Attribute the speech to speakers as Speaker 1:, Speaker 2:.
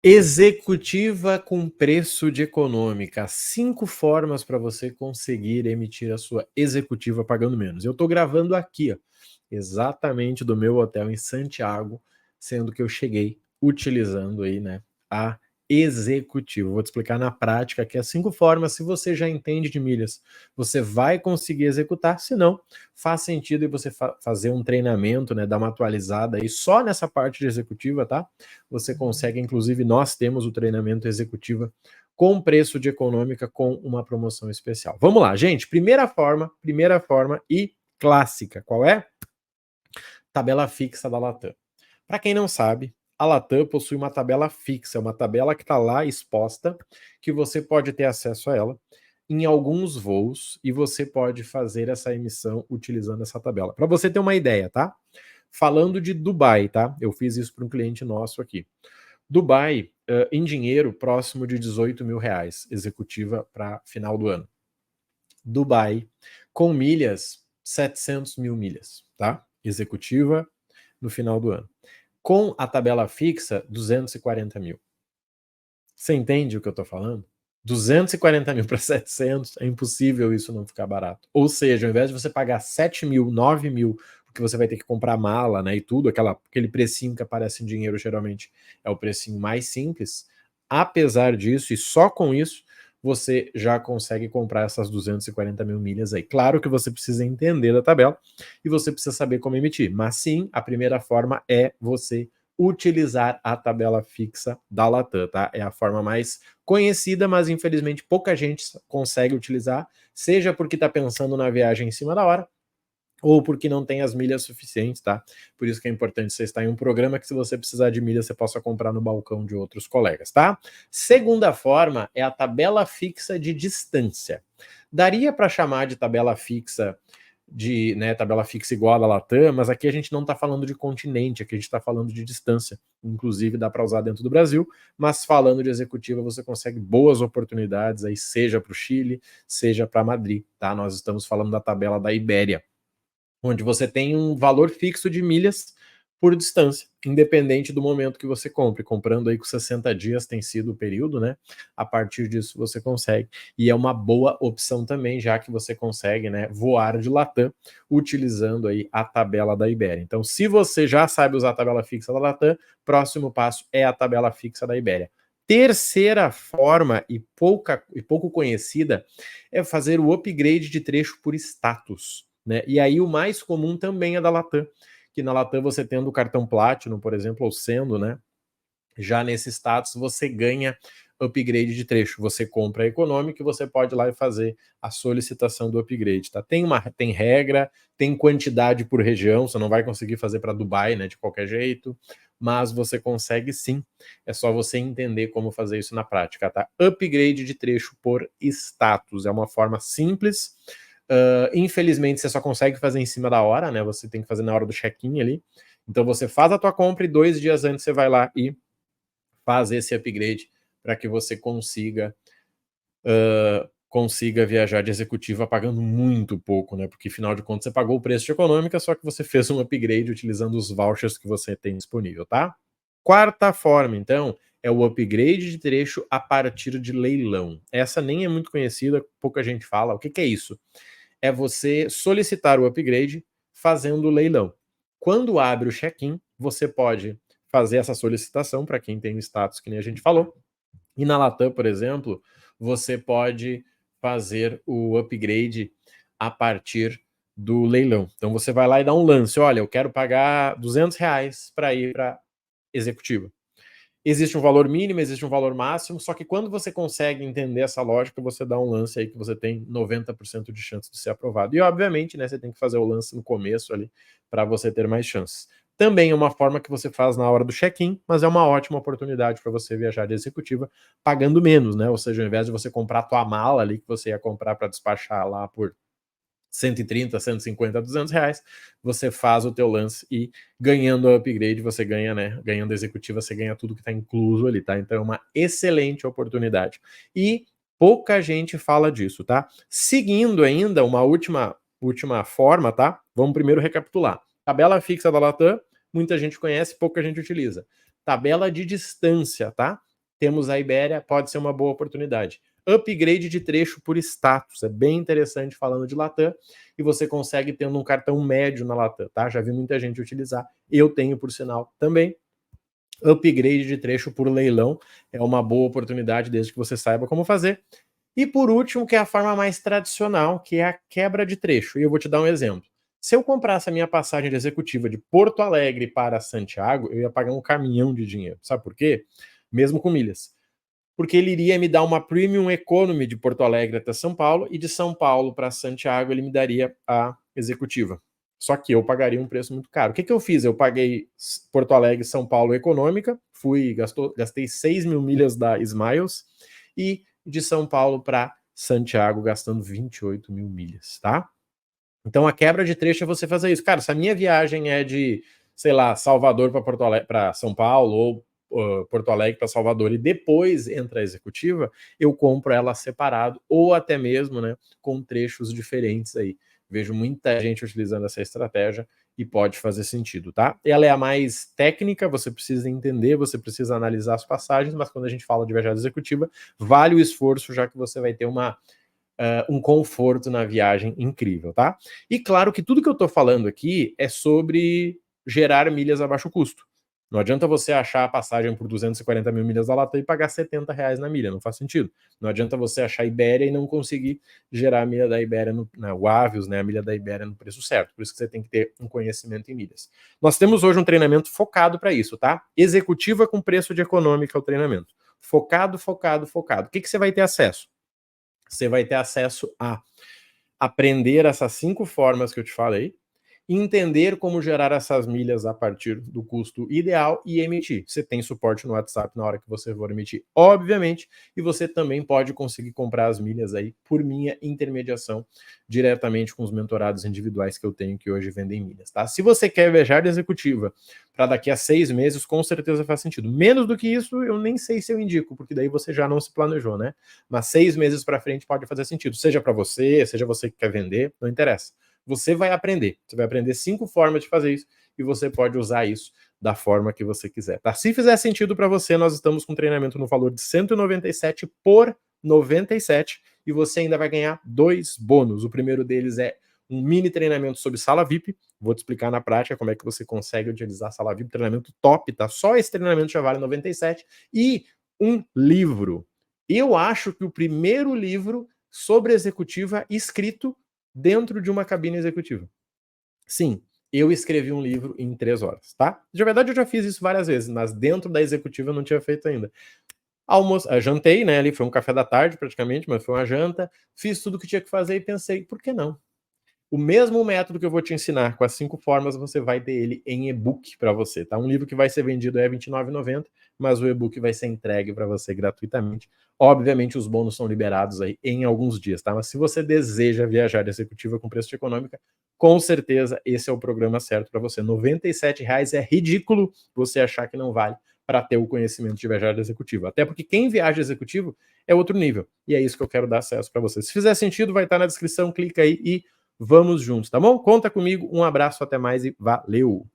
Speaker 1: Executiva com preço de econômica. 5 formas para você conseguir emitir a sua executiva pagando menos. Eu estou gravando aqui, ó, exatamente do meu hotel em Santiago, sendo que eu cheguei utilizando aí, né, a executiva. Vou te explicar na prática que as 5 formas, se você já entende de milhas, você vai conseguir executar, se não, faz sentido você fazer um treinamento, né, dar uma atualizada aí só nessa parte de executiva, tá? Você consegue, inclusive, nós temos o treinamento executiva com preço de econômica com uma promoção especial. Vamos lá, gente. Primeira forma e clássica. Qual é? Tabela fixa da Latam. Para quem não sabe, a Latam possui uma tabela fixa, uma tabela que está lá exposta, que você pode ter acesso a ela em alguns voos e você pode fazer essa emissão utilizando essa tabela. Para você ter uma ideia, tá? Falando de Dubai, tá? Eu fiz isso para um cliente nosso aqui. Dubai, em dinheiro, próximo de 18 mil reais, executiva para final do ano. Dubai, com milhas, 700 mil milhas, tá? Executiva no final do ano. Com a tabela fixa, 240 mil. Você entende o que eu tô falando? 240 mil para 700, é impossível isso não ficar barato. Ou seja, ao invés de você pagar 7 mil, 9 mil, porque você vai ter que comprar mala, né, e tudo, aquele precinho que aparece em dinheiro geralmente é o precinho mais simples, apesar disso, e só com isso, você já consegue comprar essas 240 mil milhas aí. Claro que você precisa entender da tabela e você precisa saber como emitir, mas sim, a primeira forma é você utilizar a tabela fixa da Latam, tá? É a forma mais conhecida, mas infelizmente pouca gente consegue utilizar, seja porque está pensando na viagem em cima da hora, ou porque não tem as milhas suficientes, tá? Por isso que é importante você estar em um programa que, se você precisar de milhas, você possa comprar no balcão de outros colegas, tá? Segunda forma é a tabela fixa de distância. Daria para chamar de tabela fixa tabela fixa igual a da Latam, mas aqui a gente não está falando de continente, aqui a gente está falando de distância. Inclusive dá para usar dentro do Brasil, mas falando de executiva você consegue boas oportunidades aí, seja para o Chile, seja para Madrid, tá? Nós estamos falando da tabela da Ibéria, onde você tem um valor fixo de milhas por distância, independente do momento que você compre. Comprando aí com 60 dias tem sido o período, né? A partir disso você consegue. E é uma boa opção também, já que você consegue, né, voar de Latam utilizando aí a tabela da Ibéria. Então, se você já sabe usar a tabela fixa da Latam, próximo passo é a tabela fixa da Ibéria. Terceira forma, e pouco conhecida, é fazer o upgrade de trecho por status, né? E aí o mais comum também é da Latam, que na Latam você tendo o cartão Platinum, por exemplo, ou sendo, né, já nesse status você ganha upgrade de trecho. Você compra a econômica e você pode ir lá e fazer a solicitação do upgrade, tá? Tem regra, tem quantidade por região, você não vai conseguir fazer para Dubai, né, de qualquer jeito, mas você consegue sim. É só você entender como fazer isso na prática, tá? Upgrade de trecho por status é uma forma simples. Infelizmente você só consegue fazer em cima da hora, né? Você tem que fazer na hora do check-in ali. Então você faz a tua compra e 2 dias antes você vai lá e faz esse upgrade para que você consiga viajar de executiva pagando muito pouco, né? Porque afinal de contas você pagou o preço de econômica, só que você fez um upgrade utilizando os vouchers que você tem disponível, tá? Quarta forma, então, é o upgrade de trecho a partir de leilão. Essa nem é muito conhecida, pouca gente fala. O que é isso? É você solicitar o upgrade fazendo o leilão. Quando abre o check-in, você pode fazer essa solicitação para quem tem o status que nem a gente falou. E na Latam, por exemplo, você pode fazer o upgrade a partir do leilão. Então você vai lá e dá um lance. Olha, eu quero pagar R$200 para ir para executiva. Existe um valor mínimo, existe um valor máximo, só que quando você consegue entender essa lógica, você dá um lance aí que você tem 90% de chance de ser aprovado. E obviamente, né, você tem que fazer o lance no começo ali para você ter mais chances. Também é uma forma que você faz na hora do check-in, mas é uma ótima oportunidade para você viajar de executiva pagando menos, né? Ou seja, ao invés de você comprar a tua mala ali que você ia comprar para despachar lá por 130, 150, R$200, você faz o teu lance e ganhando o upgrade você ganha, né? Ganhando a executiva você ganha tudo que está incluso ali, tá? Então é uma excelente oportunidade. E pouca gente fala disso, tá? Seguindo ainda uma última forma, tá? Vamos primeiro recapitular. Tabela fixa da Latam, muita gente conhece, pouca gente utiliza. Tabela de distância, tá? temos a Ibéria, pode ser uma boa oportunidade. Upgrade de trecho por status, é bem interessante falando de Latam, e você consegue tendo um cartão médio na Latam, tá? Já vi muita gente utilizar, eu tenho por sinal também. Upgrade de trecho por leilão é uma boa oportunidade desde que você saiba como fazer. E por último, que é a forma mais tradicional, que é a quebra de trecho. E eu vou te dar um exemplo. Se eu comprasse a minha passagem de executiva de Porto Alegre para Santiago, eu ia pagar um caminhão de dinheiro. Sabe por quê? Mesmo com milhas. Porque ele iria me dar uma Premium Economy de Porto Alegre até São Paulo, e de São Paulo para Santiago ele me daria a executiva. Só que eu pagaria um preço muito caro. O que eu fiz? Eu paguei Porto Alegre, São Paulo econômica, gastei 6 mil milhas da Smiles, e de São Paulo para Santiago gastando 28 mil milhas, tá? Então a quebra de trecho é você fazer isso. Cara, se a minha viagem é de, sei lá, Salvador para Porto Alegre, para São Paulo, ou Porto Alegre para Salvador, e depois entra a executiva, eu compro ela separado, ou até mesmo, né, com trechos diferentes aí. Vejo muita gente utilizando essa estratégia e pode fazer sentido, tá? Ela é a mais técnica, você precisa entender, você precisa analisar as passagens, mas quando a gente fala de viagem executiva, vale o esforço, já que você vai ter um conforto na viagem incrível, tá? E claro que tudo que eu tô falando aqui é sobre gerar milhas a baixo custo. Não adianta você achar a passagem por 240 mil milhas da Latam e pagar R$70 na milha, não faz sentido. Não adianta você achar a Ibéria e não conseguir gerar a milha da Ibéria, o Avios, né, a milha da Ibéria no preço certo. Por isso que você tem que ter um conhecimento em milhas. Nós temos hoje um treinamento focado para isso, tá? Executiva com preço de econômica é o treinamento. Focado, focado, focado. O que você vai ter acesso? Você vai ter acesso a aprender essas 5 formas que eu te falei, entender como gerar essas milhas a partir do custo ideal e emitir. Você tem suporte no WhatsApp na hora que você for emitir, obviamente, e você também pode conseguir comprar as milhas aí por minha intermediação diretamente com os mentorados individuais que eu tenho que hoje vendem milhas, tá? Se você quer viajar de executiva para daqui a 6 meses, com certeza faz sentido. Menos do que isso, eu nem sei se eu indico, porque daí você já não se planejou, né? Mas 6 meses para frente pode fazer sentido, seja para você, seja você que quer vender, não interessa. Você vai aprender. Você vai aprender 5 formas de fazer isso e você pode usar isso da forma que você quiser, tá? Se fizer sentido para você, nós estamos com treinamento no valor de 197 por 97 e você ainda vai ganhar 2 bônus. O primeiro deles é um mini treinamento sobre sala VIP. Vou te explicar na prática como é que você consegue utilizar a sala VIP. Treinamento top, tá? Só esse treinamento já vale 97. E um livro. Eu acho que o primeiro livro sobre executiva escrito dentro de uma cabine executiva. Sim, eu escrevi um livro em 3 horas, tá? De verdade, eu já fiz isso várias vezes, mas dentro da executiva eu não tinha feito ainda. Jantei, né? Ali foi um café da tarde praticamente, mas foi uma janta. Fiz tudo o que tinha que fazer e pensei, por que não? O mesmo método que eu vou te ensinar com as 5 formas, você vai ter ele em e-book para você, tá? Um livro que vai ser vendido é R$29,90, mas o e-book vai ser entregue para você gratuitamente. Obviamente, os bônus são liberados aí em alguns dias, tá? Mas se você deseja viajar de executiva com preço de econômica, com certeza esse é o programa certo para você. R$97 é ridículo você achar que não vale para ter o conhecimento de viajar de executivo. Até porque quem viaja de executivo é outro nível. E é isso que eu quero dar acesso para você. Se fizer sentido, vai estar na descrição, clica aí e vamos juntos, tá bom? Conta comigo, um abraço, até mais e valeu!